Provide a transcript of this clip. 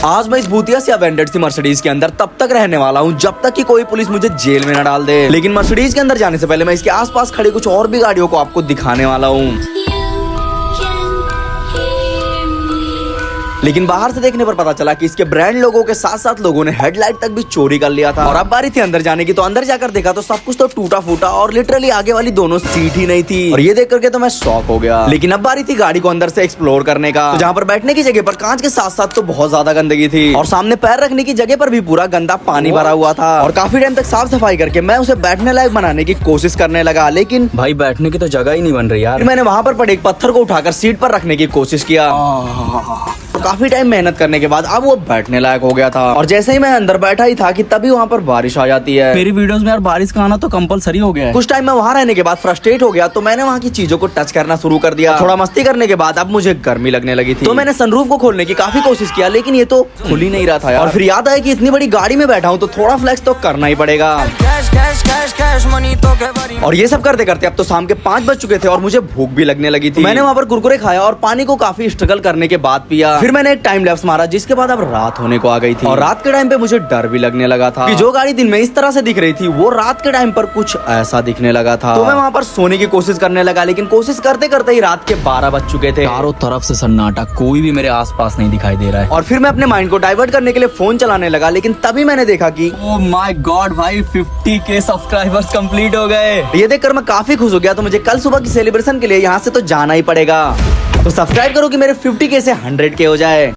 आज मैं इस भूतिया सी अवेंडेड सी मर्सिडीज के अंदर तब तक रहने वाला हूँ जब तक कि कोई पुलिस मुझे जेल में न डाल दे। लेकिन मर्सिडीज के अंदर जाने से पहले मैं इसके आसपास खड़ी कुछ और भी गाड़ियों को आपको दिखाने वाला हूँ। लेकिन बाहर से देखने पर पता चला कि इसके ब्रांड लोगों के साथ साथ लोगों ने हेडलाइट तक भी चोरी कर लिया था। और अब बारी थी अंदर जाने की, तो अंदर जाकर देखा तो सब कुछ तो टूटा फूटा और लिटरली आगे वाली दोनों सीट ही नहीं थी। और ये देख करके तो मैं शॉक हो गया। लेकिन अब बारी थी गाड़ी को अंदर से एक्सप्लोर करने का, तो जहाँ पर बैठने की जगह पर कांच के साथ साथ तो बहुत ज्यादा गंदगी थी और सामने पैर रखने की जगह पर भी पूरा गंदा पानी भरा हुआ था। और काफी टाइम तक साफ सफाई करके मैं उसे बैठने लायक बनाने की कोशिश करने लगा, लेकिन भाई बैठने की तो जगह ही नहीं बन रही यार। मैंने वहाँ पर पड़े एक पत्थर को उठाकर सीट पर रखने की कोशिश किया। काफी टाइम मेहनत करने के बाद अब वो बैठने लायक हो गया था। और जैसे ही मैं अंदर बैठा ही था कि तभी वहाँ पर बारिश आ जाती है। मेरी वीडियोस में यार बारिश का आना तो कंपलसरी हो गया है। कुछ टाइम मैं वहाँ रहने के बाद फ्रस्ट्रेट हो गया, तो मैंने वहाँ की चीजों को टच करना शुरू कर दिया। थोड़ा मस्ती करने के बाद अब मुझे गर्मी लगने लगी थी, तो मैंने सनरूफ को खोलने की काफी कोशिश किया, लेकिन ये तो खुल ही नहीं रहा था यार। और फिर याद आया कि इतनी बड़ी गाड़ी में बैठा हूँ तो थोड़ा फ्लेक्स तो करना ही पड़ेगा। और ये सब करते करते अब तो शाम के 5 बज चुके थे और मुझे भूख भी लगने लगी थी। मैंने वहाँ पर कुरकुरे खाया और पानी को काफी स्ट्रगल करने के बाद पिया। फिर मैंने एक टाइम लैप्स मारा, जिसके बाद अब रात होने को आ गई थी। और रात के टाइम पे मुझे डर भी लगने लगा था कि जो गाड़ी दिन में इस तरह से दिख रही थी वो रात के टाइम पर कुछ ऐसा दिखने लगा था। तो मैं वहाँ पर सोने की कोशिश करने लगा, लेकिन कोशिश करते करते ही रात के 12 बज चुके थे। चारों तरफ से सन्नाटा, कोई भी मेरे आसपास नहीं दिखाई दे रहा है। और फिर मैं अपने माइंड को डाइवर्ट करने के लिए फोन चलाने लगा, लेकिन तभी मैंने देखा कि ओह माय गॉड भाई 50K सब्सक्राइबर्स कंप्लीट हो गए। ये देखकर मैं काफी खुश हो गया। तो मुझे कल सुबह की सेलिब्रेशन के लिए यहाँ से तो जाना ही पड़ेगा। तो सब्सक्राइब करो कि मेरे 50K से 100K हो जाए।